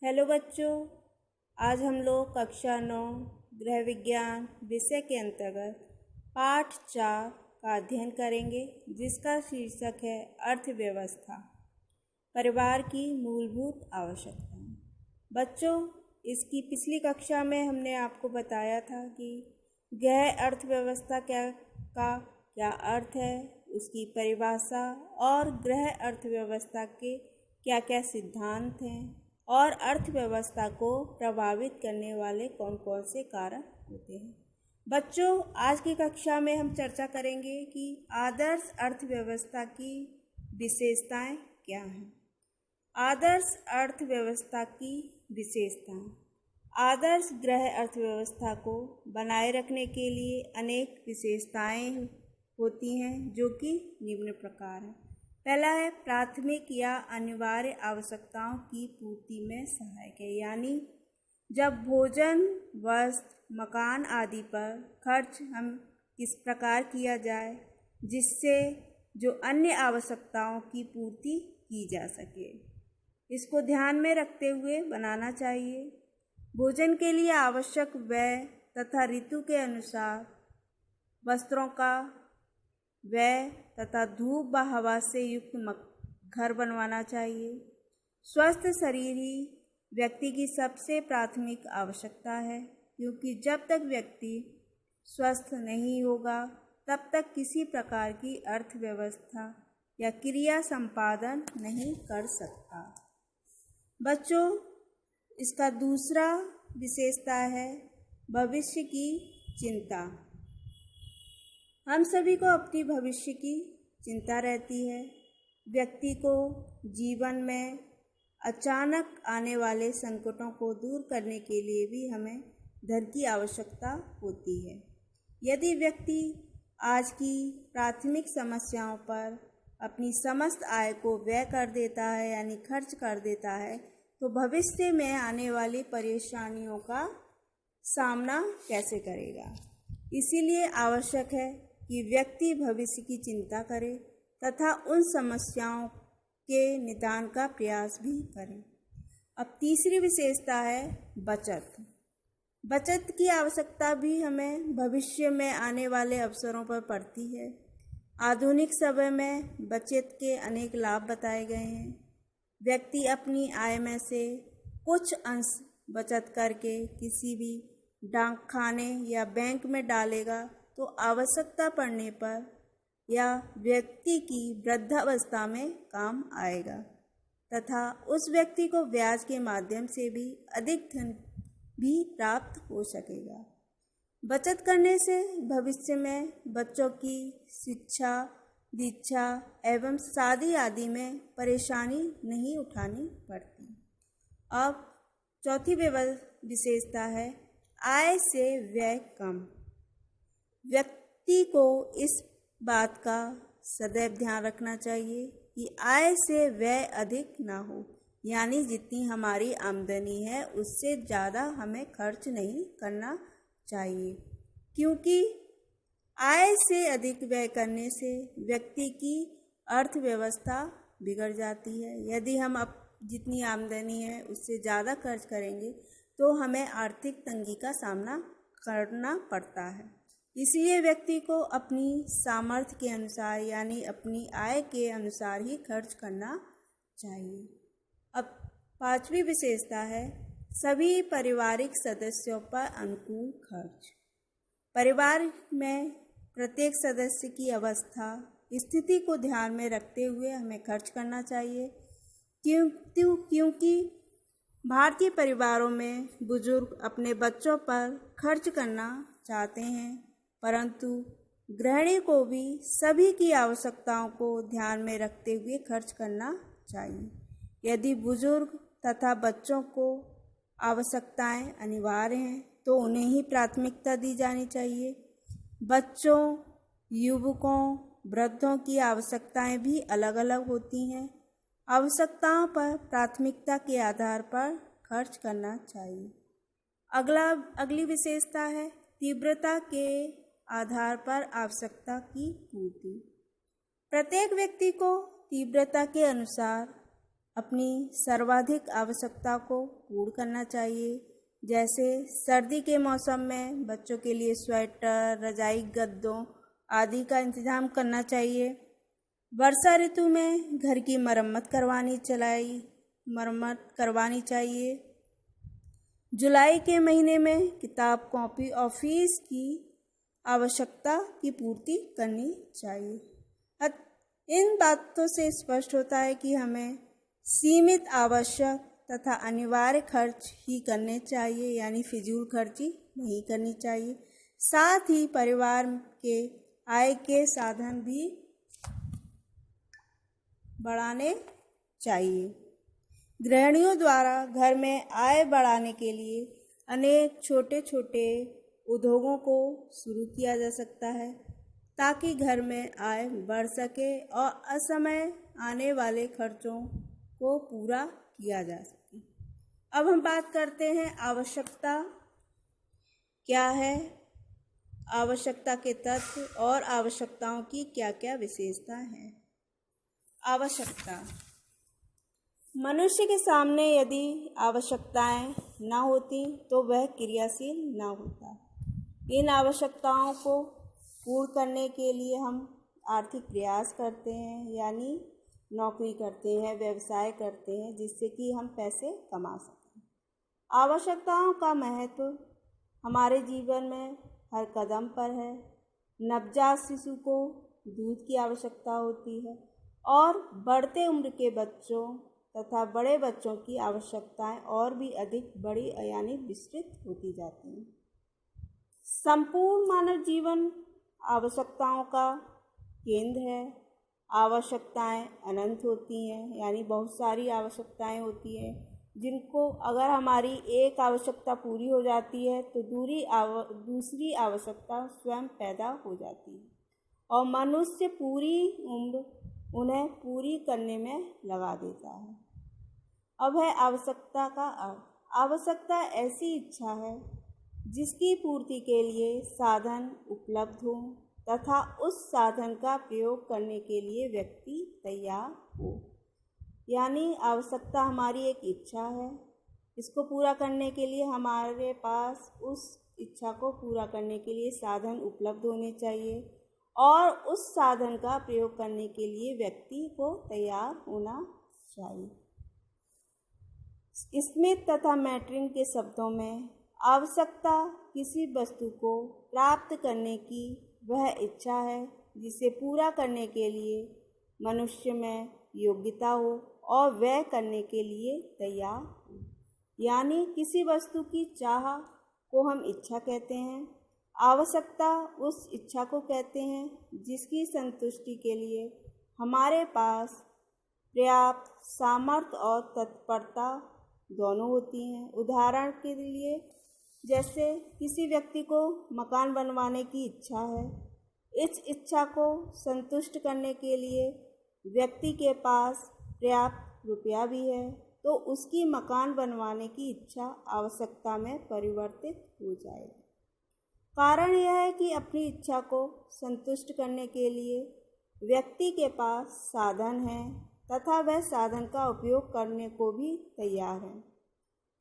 Hello बच्चों, आज हम लोग कक्षा 9 गृह विज्ञान विषय के अंतर्गत पाठ 4 का अध्ययन करेंगे, जिसका शीर्षक है अर्थव्यवस्था, परिवार की मूलभूत आवश्यकताएं। बच्चों, इसकी पिछली कक्षा में हमने आपको बताया था कि गृह अर्थव्यवस्था का क्या अर्थ है, उसकी परिभाषा और गृह अर्थव्यवस्था के क्या क्या सिद्धांत हैं और अर्थव्यवस्था को प्रभावित करने वाले कौन कौन से कारक होते हैं। बच्चों, आज की कक्षा में हम चर्चा करेंगे कि आदर्श अर्थव्यवस्था की विशेषताएं क्या हैं। आदर्श अर्थव्यवस्था की विशेषताएं। आदर्श गृह अर्थव्यवस्था को बनाए रखने के लिए अनेक विशेषताएं होती हैं, जो कि निम्न प्रकार हैं। पहला है प्राथमिक या अनिवार्य आवश्यकताओं की पूर्ति में सहायक है, यानी जब भोजन, वस्त्र, मकान आदि पर खर्च हम किस प्रकार किया जाए जिससे जो अन्य आवश्यकताओं की पूर्ति की जा सके, इसको ध्यान में रखते हुए बनाना चाहिए। भोजन के लिए आवश्यक व्यय तथा ऋतु के अनुसार वस्त्रों का व्यय तथा धूप व हवा से युक्त घर बनवाना चाहिए। स्वस्थ शरीर ही व्यक्ति की सबसे प्राथमिक आवश्यकता है, क्योंकि जब तक व्यक्ति स्वस्थ नहीं होगा तब तक किसी प्रकार की अर्थव्यवस्था या क्रिया संपादन नहीं कर सकता। बच्चों, इसका दूसरा विशेषता है भविष्य की चिंता। हम सभी को अपनी भविष्य की चिंता रहती है। व्यक्ति को जीवन में अचानक आने वाले संकटों को दूर करने के लिए भी हमें धन की आवश्यकता होती है। यदि व्यक्ति आज की प्राथमिक समस्याओं पर अपनी समस्त आय को व्यय कर देता है, यानी खर्च कर देता है, तो भविष्य में आने वाली परेशानियों का सामना कैसे करेगा। इसीलिए आवश्यक है कि व्यक्ति भविष्य की चिंता करे तथा उन समस्याओं के निदान का प्रयास भी करे। अब तीसरी विशेषता है बचत। बचत की आवश्यकता भी हमें भविष्य में आने वाले अवसरों पर पड़ती है। आधुनिक समय में बचत के अनेक लाभ बताए गए हैं। व्यक्ति अपनी आय में से कुछ अंश बचत करके किसी भी डाक खाने या बैंक में डालेगा तो आवश्यकता पड़ने पर या व्यक्ति की वृद्धावस्था में काम आएगा तथा उस व्यक्ति को ब्याज के माध्यम से भी अधिक धन भी प्राप्त हो सकेगा। बचत करने से भविष्य में बच्चों की शिक्षा, दीक्षा एवं शादी आदि में परेशानी नहीं उठानी पड़ती। अब चौथी विशेषता है आय से व्यय कम। व्यक्ति को इस बात का सदैव ध्यान रखना चाहिए कि आय से व्यय अधिक ना हो, यानी जितनी हमारी आमदनी है उससे ज़्यादा हमें खर्च नहीं करना चाहिए, क्योंकि आय से अधिक व्यय करने से व्यक्ति की अर्थव्यवस्था बिगड़ जाती है। यदि हम जितनी आमदनी है उससे ज़्यादा खर्च करेंगे तो हमें आर्थिक तंगी का सामना करना पड़ता है। इसलिए व्यक्ति को अपनी सामर्थ्य के अनुसार, यानी अपनी आय के अनुसार ही खर्च करना चाहिए। अब पांचवी विशेषता है सभी पारिवारिक सदस्यों पर अनुकूल खर्च। परिवार में प्रत्येक सदस्य की अवस्था, स्थिति को ध्यान में रखते हुए हमें खर्च करना चाहिए, क्योंकि भारतीय परिवारों में बुजुर्ग अपने बच्चों पर खर्च करना चाहते हैं, परंतु गृहिणी को भी सभी की आवश्यकताओं को ध्यान में रखते हुए खर्च करना चाहिए। यदि बुजुर्ग तथा बच्चों को आवश्यकताएं अनिवार्य हैं तो उन्हें ही प्राथमिकता दी जानी चाहिए। बच्चों, युवकों, वृद्धों की आवश्यकताएं भी अलग अलग होती हैं। आवश्यकताओं पर प्राथमिकता के आधार पर खर्च करना चाहिए। अगली विशेषता है तीव्रता के आधार पर आवश्यकता की पूर्ति। प्रत्येक व्यक्ति को तीव्रता के अनुसार अपनी सर्वाधिक आवश्यकता को पूर्ण करना चाहिए। जैसे सर्दी के मौसम में बच्चों के लिए स्वेटर, रजाई, गद्दों आदि का इंतजाम करना चाहिए। वर्षा ऋतु में घर की मरम्मत करवानी चाहिए। जुलाई के महीने में किताब, कॉपी और फीस की आवश्यकता की पूर्ति करनी चाहिए। इन बातों से स्पष्ट होता है कि हमें सीमित, आवश्यक तथा अनिवार्य खर्च ही करने चाहिए, यानी फिजूल खर्ची नहीं करनी चाहिए। साथ ही परिवार के आय के साधन भी बढ़ाने चाहिए। गृहिणियों द्वारा घर में आय बढ़ाने के लिए अनेक छोटे छोटे उद्योगों को शुरू किया जा सकता है ताकि घर में आय बढ़ सके और असमय आने वाले खर्चों को पूरा किया जा सके। अब हम बात करते हैं आवश्यकता क्या है, आवश्यकता के तत्व और आवश्यकताओं की क्या क्या विशेषता है। आवश्यकता, मनुष्य के सामने यदि आवश्यकताएं न होती तो वह क्रियाशील न होता। इन आवश्यकताओं को पूर्ण करने के लिए हम आर्थिक प्रयास करते हैं, यानी नौकरी करते हैं, व्यवसाय करते हैं, जिससे कि हम पैसे कमा सकें। आवश्यकताओं का महत्व हमारे जीवन में हर कदम पर है। नवजात शिशु को दूध की आवश्यकता होती है और बढ़ते उम्र के बच्चों तथा बड़े बच्चों की आवश्यकताएं और भी अधिक बड़ी यानी विस्तृत होती जाती हैं। संपूर्ण मानव जीवन आवश्यकताओं का केंद्र है। आवश्यकताएं अनंत होती हैं, यानी बहुत सारी आवश्यकताएं होती हैं जिनको अगर हमारी एक आवश्यकता पूरी हो जाती है तो दूसरी आवश्यकता स्वयं पैदा हो जाती है और मनुष्य पूरी उम्र उन्हें पूरी करने में लगा देता है। अब है आवश्यकता का अर्थ। आवश्यकता ऐसी इच्छा है जिसकी पूर्ति के लिए साधन उपलब्ध हो तथा उस साधन का प्रयोग करने के लिए व्यक्ति तैयार हो। यानी आवश्यकता हमारी एक इच्छा है, इसको पूरा करने के लिए हमारे पास उस इच्छा को पूरा करने के लिए साधन उपलब्ध होने चाहिए और उस साधन का प्रयोग करने के लिए व्यक्ति को तैयार होना चाहिए। स्मिथ तथा मैट्रिन के शब्दों में आवश्यकता किसी वस्तु को प्राप्त करने की वह इच्छा है जिसे पूरा करने के लिए मनुष्य में योग्यता हो और वह करने के लिए तैयार हो। यानी किसी वस्तु की चाह को हम इच्छा कहते हैं। आवश्यकता उस इच्छा को कहते हैं जिसकी संतुष्टि के लिए हमारे पास पर्याप्त सामर्थ्य और तत्परता दोनों होती हैं। उदाहरण के लिए जैसे किसी व्यक्ति को मकान बनवाने की इच्छा है, इस इच्छा को संतुष्ट करने के लिए व्यक्ति के पास पर्याप्त रुपया भी है तो उसकी मकान बनवाने की इच्छा आवश्यकता में परिवर्तित हो जाएगी। कारण यह है कि अपनी इच्छा को संतुष्ट करने के लिए व्यक्ति के पास साधन है तथा वह साधन का उपयोग करने को भी तैयार है।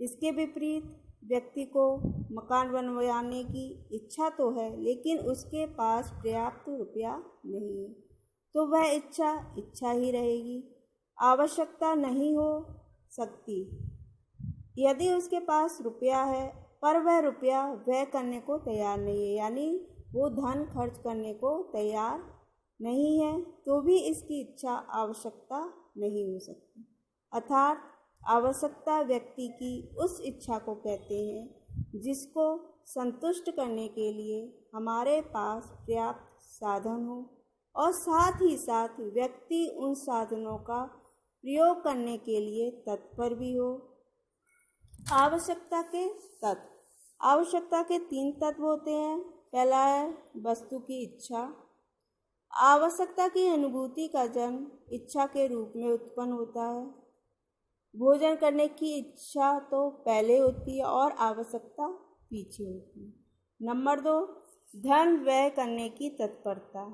इसके विपरीत व्यक्ति को मकान बनवाने की इच्छा तो है लेकिन उसके पास पर्याप्त रुपया नहीं है तो वह इच्छा ही रहेगी, आवश्यकता नहीं हो सकती। यदि उसके पास रुपया है पर वह रुपया व्यय करने को तैयार नहीं है, यानी वो धन खर्च करने को तैयार नहीं है, तो भी इसकी इच्छा आवश्यकता नहीं हो सकती। अर्थात आवश्यकता व्यक्ति की उस इच्छा को कहते हैं जिसको संतुष्ट करने के लिए हमारे पास पर्याप्त साधन हो और साथ ही साथ व्यक्ति उन साधनों का प्रयोग करने के लिए तत्पर भी हो। आवश्यकता के तत्व। आवश्यकता के 3 तत्व होते हैं। पहला है वस्तु की इच्छा। आवश्यकता की अनुभूति का जन्म इच्छा के रूप में उत्पन्न होता है। भोजन करने की इच्छा तो पहले होती है और आवश्यकता पीछे होती है। नंबर 2, धन व्यय करने की तत्परता।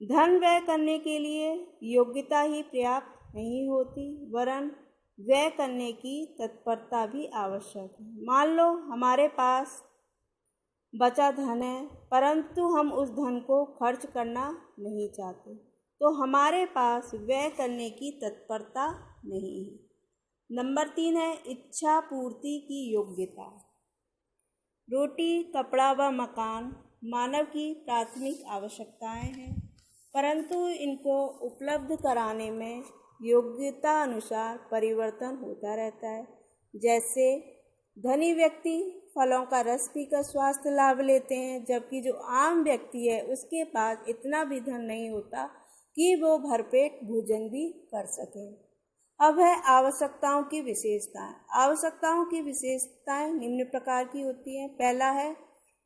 धन व्यय करने के लिए योग्यता ही पर्याप्त नहीं होती, वरन व्यय करने की तत्परता भी आवश्यक है। मान लो हमारे पास बचा धन है, परंतु हम उस धन को खर्च करना नहीं चाहते, तो हमारे पास व्यय करने की तत्परता नहीं है। नंबर 3 है इच्छा पूर्ति की योग्यता। रोटी, कपड़ा व मकान मानव की प्राथमिक आवश्यकताएं हैं, परंतु इनको उपलब्ध कराने में योग्यता अनुसार परिवर्तन होता रहता है। जैसे धनी व्यक्ति फलों का रस पीकर स्वास्थ्य लाभ लेते हैं, जबकि जो आम व्यक्ति है उसके पास इतना भी धन नहीं होता कि वो भरपेट भोजन भी कर सके। अब है आवश्यकताओं की विशेषताएं। आवश्यकताओं की विशेषताएं निम्न प्रकार की होती हैं। पहला है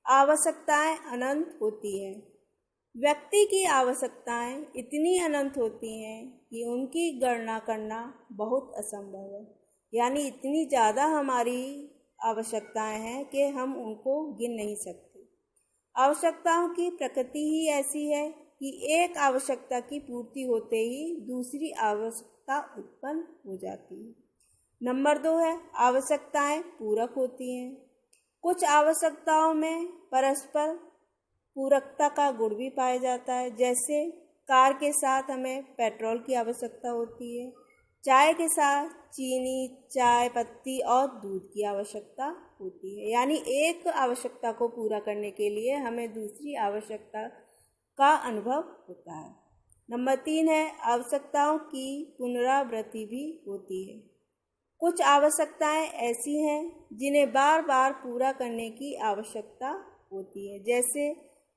आवश्यकताएं अनंत होती हैं। व्यक्ति की आवश्यकताएं इतनी अनंत होती हैं कि उनकी गणना करना बहुत असंभव है। यानी इतनी ज़्यादा हमारी आवश्यकताएं हैं कि हम उनको गिन नहीं सकते। आवश्यकताओं की प्रकृति ही ऐसी है कि एक आवश्यकता की पूर्ति होते ही दूसरी आवश्यकता उत्पन्न हो जाती है। नंबर 2 है आवश्यकताएं पूरक होती हैं। कुछ आवश्यकताओं में परस्पर पूरकता का गुण भी पाया जाता है। जैसे कार के साथ हमें पेट्रोल की आवश्यकता होती है, चाय के साथ चीनी, चाय पत्ती और दूध की आवश्यकता होती है। यानी एक आवश्यकता को पूरा करने के लिए हमें दूसरी आवश्यकता का अनुभव होता है। नंबर 3 है आवश्यकताओं की पुनरावृत्ति भी होती है। कुछ आवश्यकताएं ऐसी हैं जिन्हें बार बार पूरा करने की आवश्यकता होती है। जैसे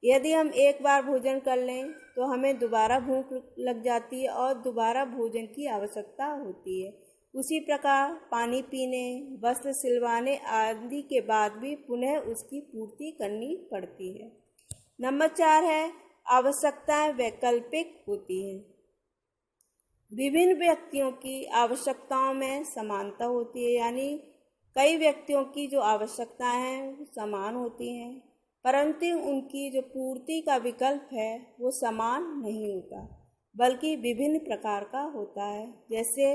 यदि हम एक बार भोजन कर लें तो हमें दोबारा भूख लग जाती है और दोबारा भोजन की आवश्यकता होती है। उसी प्रकार पानी पीने, वस्त्र सिलवाने आदि के बाद भी पुनः उसकी पूर्ति करनी पड़ती है। नंबर 4 है आवश्यकताएं वैकल्पिक होती हैं। विभिन्न व्यक्तियों की आवश्यकताओं में समानता होती है। यानी कई व्यक्तियों की जो आवश्यकताएं हैं वो समान होती हैं, परंतु उनकी जो पूर्ति का विकल्प है वो समान नहीं होता, बल्कि विभिन्न प्रकार का होता है। जैसे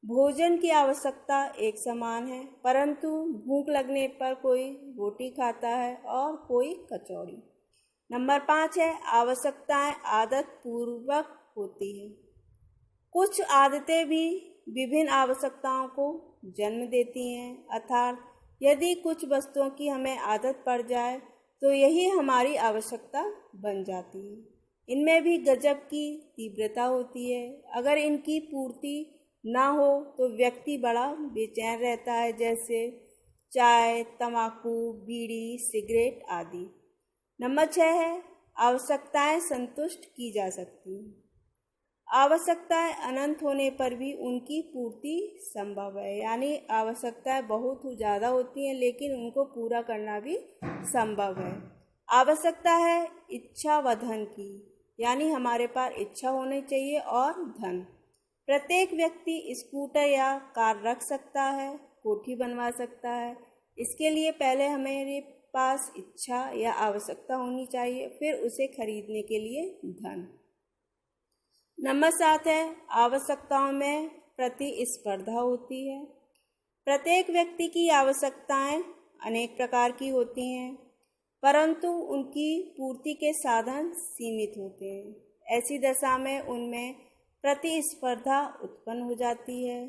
भोजन की आवश्यकता एक समान है, परंतु भूख लगने पर कोई रोटी खाता है और कोई कचौड़ी। नंबर 5 है आवश्यकताएं आदत पूर्वक होती हैं। कुछ आदतें भी विभिन्न आवश्यकताओं को जन्म देती हैं। अर्थात यदि कुछ वस्तुओं की हमें आदत पड़ जाए तो यही हमारी आवश्यकता बन जाती है। इनमें भी गजब की तीव्रता होती है। अगर इनकी पूर्ति ना हो तो व्यक्ति बड़ा बेचैन रहता है। जैसे चाय, तंबाकू, बीड़ी, सिगरेट आदि। नंबर 6 है आवश्यकताएं संतुष्ट की जा सकती हैं। आवश्यकताएं अनंत होने पर भी उनकी पूर्ति संभव है। यानी आवश्यकताएं बहुत ज़्यादा होती हैं लेकिन उनको पूरा करना भी संभव है। आवश्यकता है इच्छा व धन की, यानी हमारे पास इच्छा होनी चाहिए और धन। प्रत्येक व्यक्ति स्कूटर या कार रख सकता है, कोठी बनवा सकता है। इसके लिए पहले हमारे पास इच्छा या आवश्यकता होनी चाहिए, फिर उसे खरीदने के लिए धन। नंबर 7 है आवश्यकताओं में प्रतिस्पर्धा होती है। प्रत्येक व्यक्ति की आवश्यकताएं अनेक प्रकार की होती हैं, परंतु उनकी पूर्ति के साधन सीमित होते हैं। ऐसी दशा में उनमें प्रतिस्पर्धा उत्पन्न हो जाती है।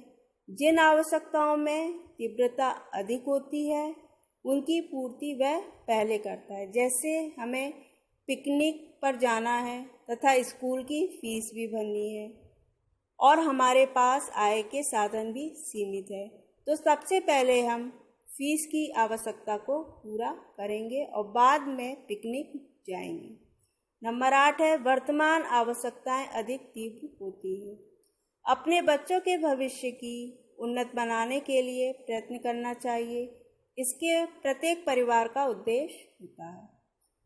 जिन आवश्यकताओं में तीव्रता अधिक होती है उनकी पूर्ति वह पहले करता है। जैसे हमें पिकनिक पर जाना है तथा स्कूल की फीस भी भरनी है और हमारे पास आय के साधन भी सीमित है, तो सबसे पहले हम फीस की आवश्यकता को पूरा करेंगे और बाद में पिकनिक जाएंगे। नंबर 8 है वर्तमान आवश्यकताएं अधिक तीव्र होती हैं। अपने बच्चों के भविष्य की उन्नत बनाने के लिए प्रयत्न करना चाहिए, इसके प्रत्येक परिवार का उद्देश्य होता है।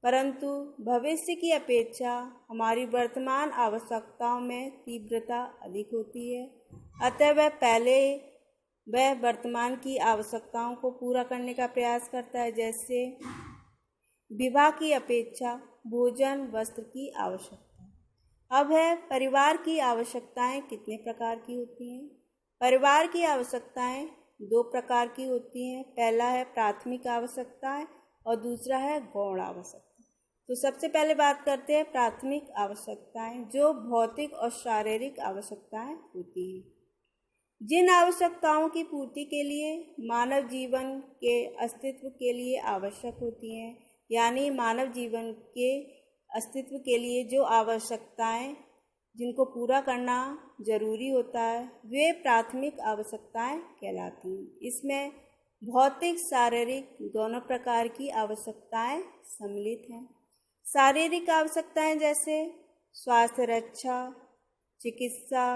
परंतु भविष्य की अपेक्षा हमारी वर्तमान आवश्यकताओं में तीव्रता अधिक होती है, अतः वह वर्तमान की आवश्यकताओं को पूरा करने का प्रयास करता है। जैसे विवाह की अपेक्षा भोजन, वस्त्र की आवश्यकता। अब है परिवार की आवश्यकताएं कितने प्रकार की होती हैं। परिवार की आवश्यकताएं दो प्रकार की होती हैं। पहला है प्राथमिक आवश्यकताएं और दूसरा है गौण आवश्यकता। तो सबसे पहले बात करते हैं प्राथमिक आवश्यकताएं, जो भौतिक और शारीरिक आवश्यकताएं होती हैं। जिन आवश्यकताओं की पूर्ति के लिए मानव जीवन के अस्तित्व के लिए आवश्यक होती हैं, यानी मानव जीवन के अस्तित्व के लिए जो आवश्यकताएं जिनको पूरा करना जरूरी होता है, वे प्राथमिक आवश्यकताएं कहलाती हैं। इसमें भौतिक शारीरिक दोनों प्रकार की आवश्यकताएं सम्मिलित हैं। शारीरिक आवश्यकताएं जैसे स्वास्थ्य रक्षा, चिकित्सा,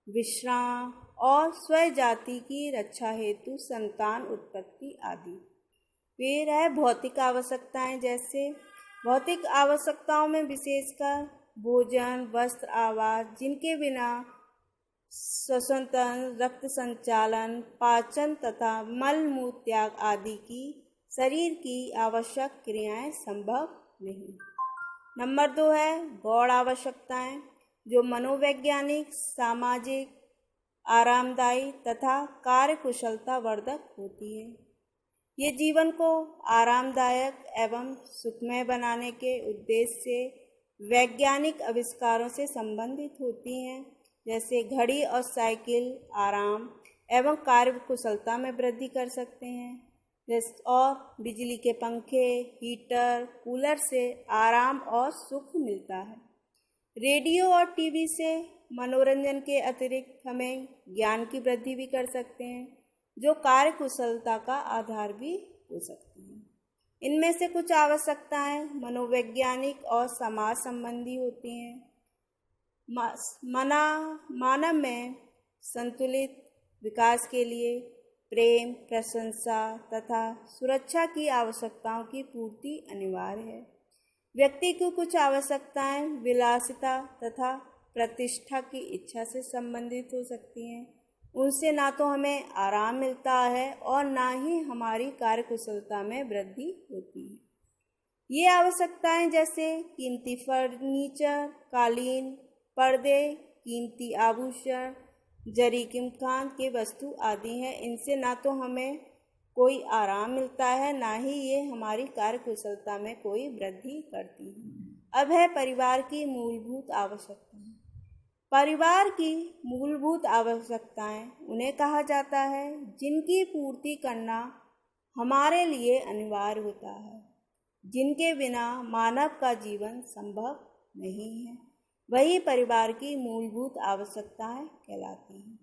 विश्राम और स्वयं जाति की रक्षा हेतु संतान उत्पत्ति आदि। फिर है भौतिक आवश्यकताएं जैसे भौतिक आवश्यकताओं में विशेषकर भोजन, वस्त्र, आवास, जिनके बिना श्वसन तंत्र, रक्त संचालन, पाचन तथा मल मूत्र त्याग आदि की शरीर की आवश्यक क्रियाएं संभव नहीं। नंबर 2 है गौण आवश्यकताएं, जो मनोवैज्ञानिक, सामाजिक, आरामदायी तथा कार्य कुशलता वर्धक होती है। ये जीवन को आरामदायक एवं सुखमय बनाने के उद्देश्य से वैज्ञानिक आविष्कारों से संबंधित होती हैं, जैसे घड़ी और साइकिल आराम एवं कार्य कुशलता में वृद्धि कर सकते हैं। और बिजली के पंखे, हीटर, कूलर से आराम और सुख मिलता है। रेडियो और टीवी से मनोरंजन के अतिरिक्त हमें ज्ञान की वृद्धि भी कर सकते हैं, जो कार्य कुशलता का आधार भी हो सकती है। इनमें से कुछ आवश्यकताएं मनोवैज्ञानिक और समाज संबंधी होती हैं। मानव में संतुलित विकास के लिए प्रेम, प्रशंसा तथा सुरक्षा की आवश्यकताओं की पूर्ति अनिवार्य है। व्यक्ति की कुछ आवश्यकताएं विलासिता तथा प्रतिष्ठा की इच्छा से संबंधित हो सकती हैं। उनसे ना तो हमें आराम मिलता है और ना ही हमारी कार्यकुशलता में वृद्धि होती है। ये आवश्यकताएं जैसे कीमती फर्नीचर, कालीन, पर्दे, कीमती आभूषण, जरी कीमत के वस्तु आदि हैं। इनसे ना तो हमें कोई आराम मिलता है, ना ही ये हमारी कार्यकुशलता में कोई वृद्धि करती है। अब है परिवार की मूलभूत आवश्यकताएं। परिवार की मूलभूत आवश्यकताएं उन्हें कहा जाता है जिनकी पूर्ति करना हमारे लिए अनिवार्य होता है, जिनके बिना मानव का जीवन संभव नहीं है। वही परिवार की मूलभूत आवश्यकताएं कहलाती हैं।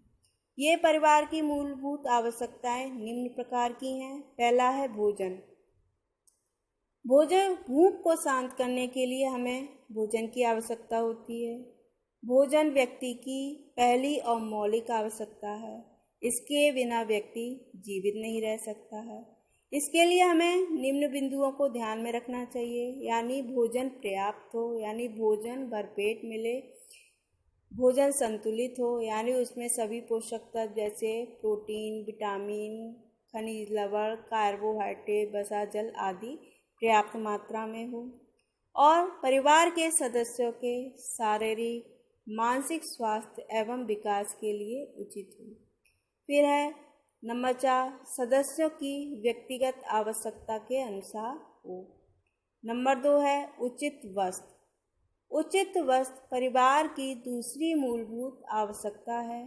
ये परिवार की मूलभूत आवश्यकताएं निम्न प्रकार की हैं। पहला है भोजन। भूख को शांत करने के लिए हमें भोजन की आवश्यकता होती है। भोजन व्यक्ति की पहली और मौलिक आवश्यकता है। इसके बिना व्यक्ति जीवित नहीं रह सकता है। इसके लिए हमें निम्न बिंदुओं को ध्यान में रखना चाहिए, यानी भोजन पर्याप्त हो, यानी भोजन भरपेट मिले, भोजन संतुलित हो, यानी उसमें सभी पोषक तत्व जैसे प्रोटीन, विटामिन, खनिज लवण, कार्बोहाइड्रेट, वसा, जल आदि पर्याप्त मात्रा में हो, और परिवार के सदस्यों के शारीरिक, मानसिक स्वास्थ्य एवं विकास के लिए उचित हो। फिर है नंबर 4 सदस्यों की व्यक्तिगत आवश्यकता के अनुसार हो। नंबर 2 है उचित वस्त्र। उचित वस्त्र परिवार की दूसरी मूलभूत आवश्यकता है।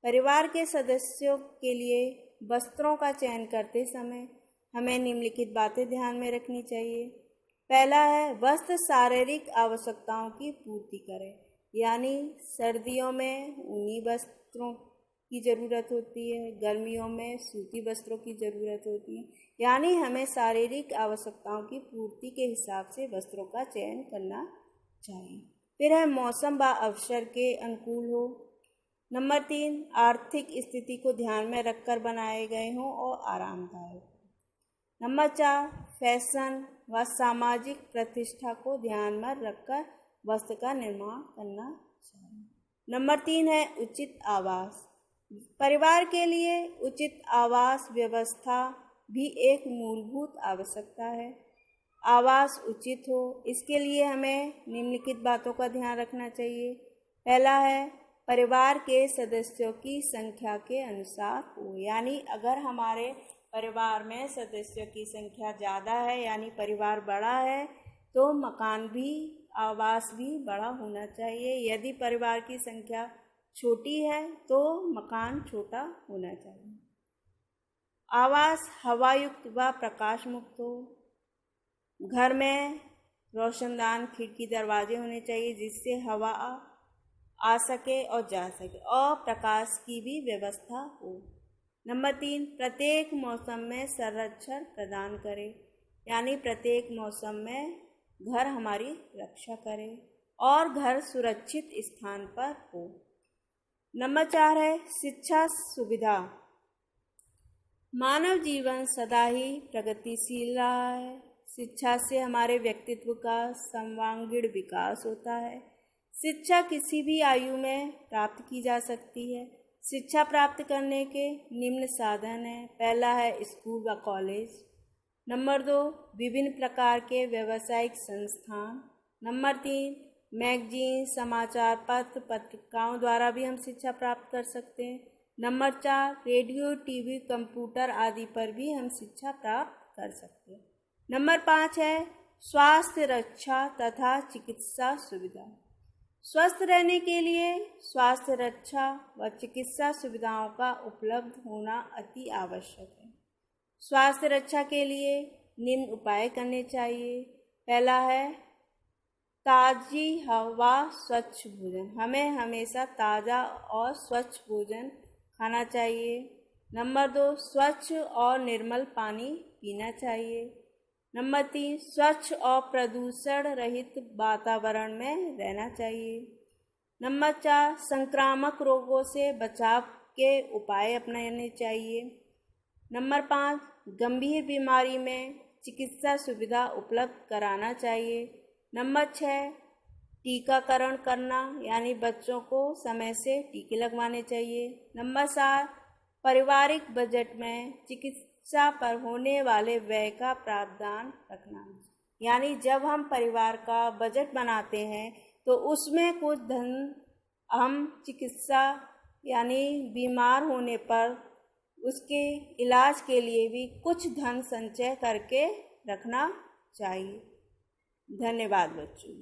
परिवार के सदस्यों के लिए वस्त्रों का चयन करते समय हमें निम्नलिखित बातें ध्यान में रखनी चाहिए। पहला है वस्त्र शारीरिक आवश्यकताओं की पूर्ति करें, यानी सर्दियों में ऊनी वस्त्रों की ज़रूरत होती है, गर्मियों में सूती वस्त्रों की ज़रूरत होती है, यानी हमें शारीरिक आवश्यकताओं की पूर्ति के हिसाब से वस्त्रों का चयन करना चाहिए। फिर है मौसम व अवसर के अनुकूल हो। नंबर 3 आर्थिक स्थिति को ध्यान में रखकर बनाए गए हों और आरामदायक। नंबर 4 फैशन व सामाजिक प्रतिष्ठा को ध्यान में रखकर वस्त्र का निर्माण करना चाहिए। नंबर 3 है उचित आवास। परिवार के लिए उचित आवास व्यवस्था भी एक मूलभूत आवश्यकता है। आवास उचित हो। इसके लिए हमें निम्नलिखित बातों का ध्यान रखना चाहिए। पहला है परिवार के सदस्यों की संख्या के अनुसार हो, यानी अगर हमारे परिवार में सदस्यों की संख्या ज़्यादा है यानी परिवार बड़ा है तो मकान भी आवास भी बड़ा होना चाहिए। यदि परिवार की संख्या छोटी है तो मकान छोटा होना चाहिए। आवास हवायुक्त व प्रकाश मुक्त हो। घर में रोशनदान खिड़की दरवाजे होने चाहिए जिससे हवा आ सके और जा सके और प्रकाश की भी व्यवस्था हो। नंबर 3, प्रत्येक मौसम में संरक्षण प्रदान करे, यानी प्रत्येक मौसम में घर हमारी रक्षा करे और घर सुरक्षित स्थान पर हो। नंबर 4 है शिक्षा सुविधा। मानव जीवन सदा ही प्रगतिशील रहा है। शिक्षा से हमारे व्यक्तित्व का सर्वांगीण विकास होता है। शिक्षा किसी भी आयु में प्राप्त की जा सकती है। शिक्षा प्राप्त करने के निम्न साधन हैं। पहला है स्कूल व कॉलेज। नंबर 2, विभिन्न प्रकार के व्यावसायिक संस्थान। नंबर 3, मैगजीन, समाचार पत्र, पत्रिकाओं द्वारा भी हम शिक्षा प्राप्त कर सकते हैं। नंबर 4, रेडियो, टीवी, कंप्यूटर आदि पर भी हम शिक्षा प्राप्त कर सकते हैं। नंबर 5 है स्वास्थ्य रक्षा तथा चिकित्सा सुविधा। स्वस्थ रहने के लिए स्वास्थ्य रक्षा व चिकित्सा सुविधाओं का उपलब्ध होना अति आवश्यक है। स्वास्थ्य रक्षा के लिए निम्न उपाय करने चाहिए। पहला है ताज़ी हवा, स्वच्छ भोजन। हमें हमेशा ताज़ा और स्वच्छ भोजन खाना चाहिए। नंबर 2, स्वच्छ और निर्मल पानी पीना चाहिए। नंबर 3, स्वच्छ और प्रदूषण रहित वातावरण में रहना चाहिए। नंबर 4, संक्रामक रोगों से बचाव के उपाय अपनाने चाहिए। नंबर 5, गंभीर बीमारी में चिकित्सा सुविधा उपलब्ध कराना चाहिए। नंबर 6, टीकाकरण करना, यानी बच्चों को समय से टीके लगवाने चाहिए। नंबर 7, पारिवारिक बजट में चिकित्सा पर होने वाले व्यय का प्रावधान रखना, यानी जब हम परिवार का बजट बनाते हैं तो उसमें कुछ धन हम चिकित्सा यानी बीमार होने पर उसके इलाज के लिए भी कुछ धन संचय करके रखना चाहिए। धन्यवाद बच्चों।